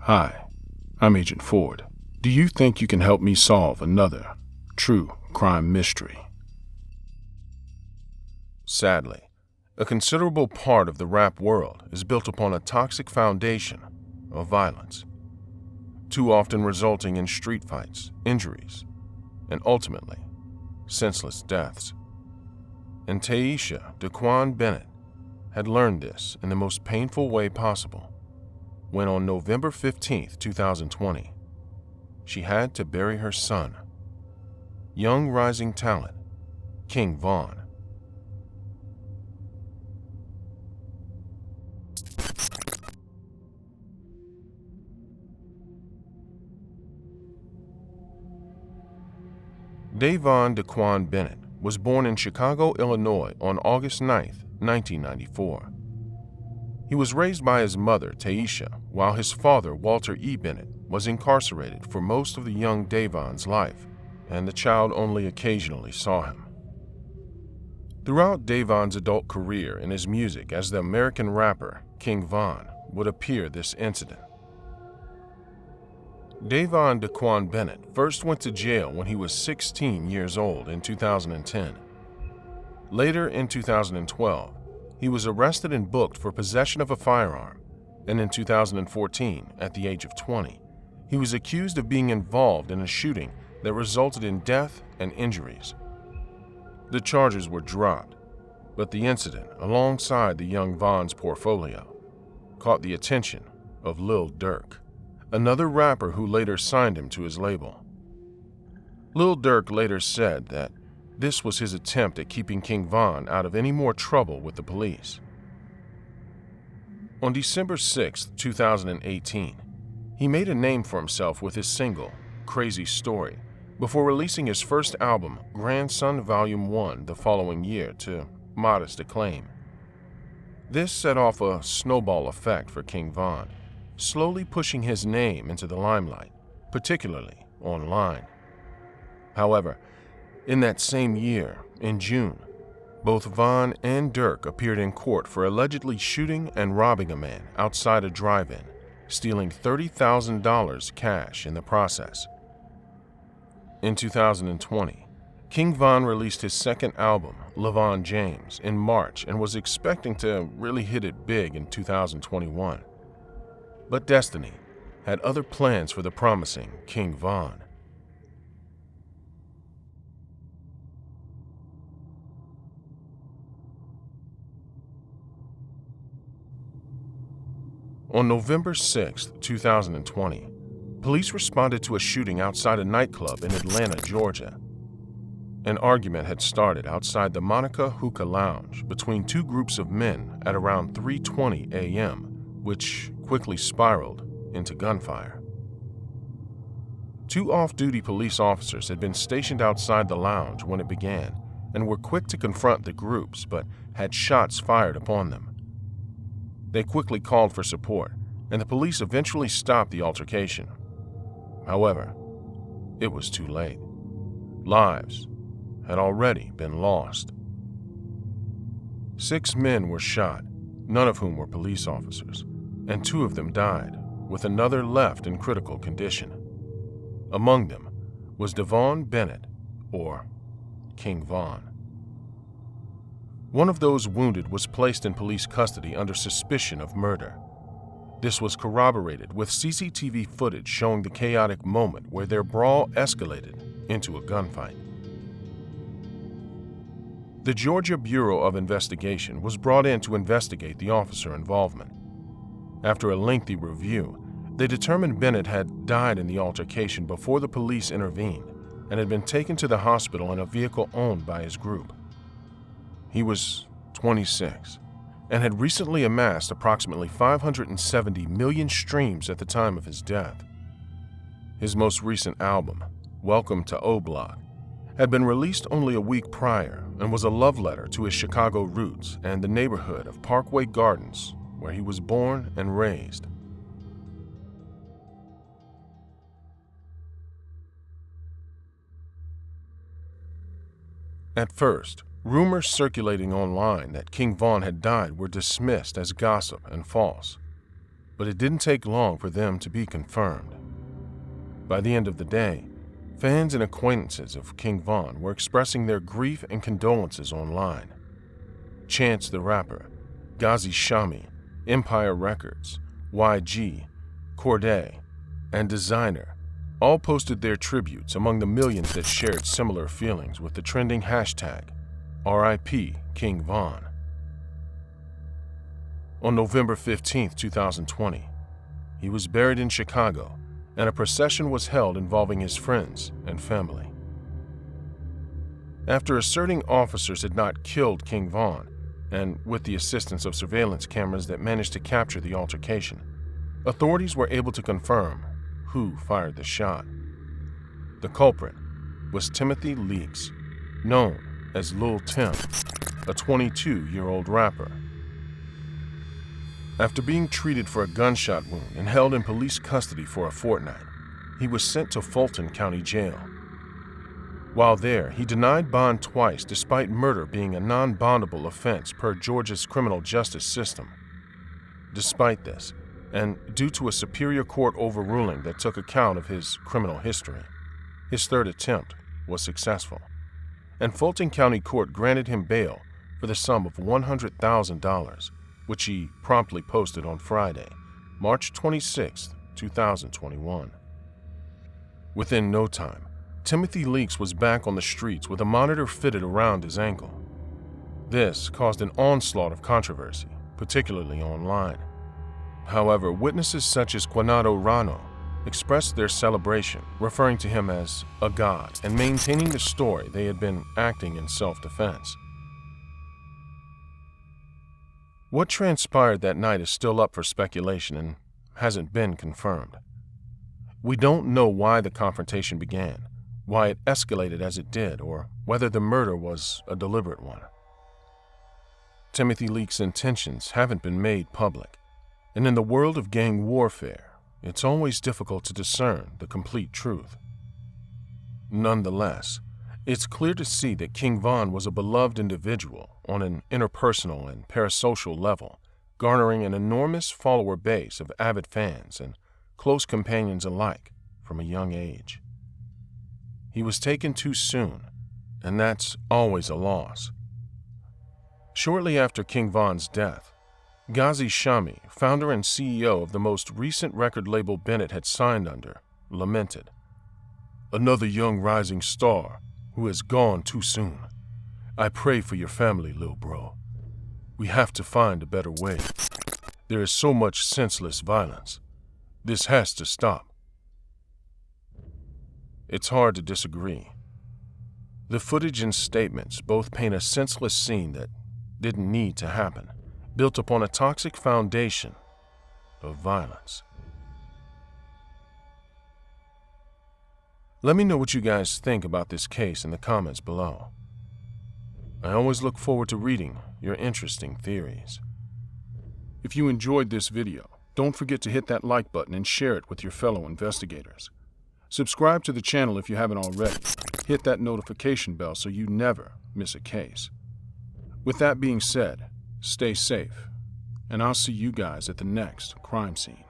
Hi, I'm Agent Ford. Do you think you can help me solve another true crime mystery? Sadly, a considerable part of the rap world is built upon a toxic foundation of violence, too often resulting in street fights, injuries, and ultimately, senseless deaths. And Taesha Daquan Bennet had learned this in the most painful way possible when on November 15, 2020, she had to bury her son, young rising talent, King Von. Taesha Daquan Bennet was born in Chicago, Illinois on August 9, 1994. He was raised by his mother, Taesha, while his father, Walter E. Bennet, was incarcerated for most of the young Davon's life, and the child only occasionally saw him. Throughout Davon's adult career in his music as the American rapper King Von would appear this incident. Taesha Daquan Bennet first went to jail when he was 16 years old in 2010. Later in 2012, he was arrested and booked for possession of a firearm, and in 2014, at the age of 20, he was accused of being involved in a shooting that resulted in death and injuries. The charges were dropped, but the incident, alongside the young Von's portfolio, caught the attention of Lil Durk, another rapper who later signed him to his label. Lil Durk later said that this was his attempt at keeping King Von out of any more trouble with the police. On December 6, 2018, he made a name for himself with his single, Crazy Story, before releasing his first album, Grandson Volume 1, the following year to modest acclaim. This set off a snowball effect for King Von, slowly pushing his name into the limelight, particularly online. However, in that same year, in June, both Von and Durk appeared in court for allegedly shooting and robbing a man outside a drive-in, stealing $30,000 cash in the process. In 2020, King Von released his second album, LeVon James, in March and was expecting to really hit it big in 2021. But destiny had other plans for the promising King Von. On November 6, 2020, police responded to a shooting outside a nightclub in Atlanta, Georgia. An argument had started outside the Monica Hookah Lounge between two groups of men at around 3:20 a.m., which quickly spiraled into gunfire. Two off-duty police officers had been stationed outside the lounge when it began and were quick to confront the groups, but had shots fired upon them. They quickly called for support, and the police eventually stopped the altercation. However, it was too late. Lives had already been lost. 6 men were shot, none of whom were police officers, and 2 of them died, with another left in critical condition. Among them was Devon Bennett, or King Von. One of those wounded was placed in police custody under suspicion of murder. This was corroborated with CCTV footage showing the chaotic moment where their brawl escalated into a gunfight. The Georgia Bureau of Investigation was brought in to investigate the officer involvement. After a lengthy review, they determined Bennett had died in the altercation before the police intervened and had been taken to the hospital in a vehicle owned by his group. He was 26 and had recently amassed approximately 570 million streams at the time of his death. His most recent album, Welcome to O-Block, had been released only a week prior and was a love letter to his Chicago roots and the neighborhood of Parkway Gardens, where he was born and raised. At first, rumors circulating online that King Von had died were dismissed as gossip and false. but it didn't take long for them to be confirmed. By the end of the day, fans and acquaintances of King Von were expressing their grief and condolences online. Chance the Rapper, Ghazi Shami, Empire Records, YG, Corday, and Designer all posted their tributes among the millions that shared similar feelings with the trending hashtag RIP King Von. On November 15, 2020, he was buried in Chicago, and a procession was held involving his friends and family. After asserting officers had not killed King Von, and with the assistance of surveillance cameras that managed to capture the altercation, authorities were able to confirm who fired the shot. The culprit was Timothy Leaks, known as Lil Tim, a 22-year-old rapper. After being treated for a gunshot wound and held in police custody for a fortnight, he was sent to Fulton County Jail. While there, he denied bond twice despite murder being a non-bondable offense per Georgia's criminal justice system. Despite this, and due to a superior court overruling that took account of his criminal history, his third attempt was successful, and Fulton County Court granted him bail for the sum of $100,000, which he promptly posted on Friday, March 26, 2021. Within no time, Timothy Leaks was back on the streets with a monitor fitted around his ankle. This caused an onslaught of controversy, particularly online. However, witnesses such as Quinado Rano expressed their celebration, referring to him as a god and maintaining the story they had been acting in self-defense. What transpired that night is still up for speculation and hasn't been confirmed. We don't know why the confrontation began, why it escalated as it did, or whether the murder was a deliberate one. Timothy Leaks' intentions haven't been made public, and in the world of gang warfare, it's always difficult to discern the complete truth. Nonetheless, it's clear to see that King Von was a beloved individual on an interpersonal and parasocial level, garnering an enormous follower base of avid fans and close companions alike from a young age. He was taken too soon, and that's always a loss. Shortly after King Von's death, Ghazi Shami, founder and CEO of the most recent record label Bennett had signed under, lamented, "Another young rising star who has gone too soon. I pray for your family, lil bro. We have to find a better way. There is so much senseless violence. This has to stop." It's hard to disagree. The footage and statements both paint a senseless scene that didn't need to happen, built upon a toxic foundation of violence. Let me know what you guys think about this case in the comments below. I always look forward to reading your interesting theories. If you enjoyed this video, don't forget to hit that like button and share it with your fellow investigators. Subscribe to the channel if you haven't already. Hit that notification bell so you never miss a case. With that being said, stay safe, and I'll see you guys at the next crime scene.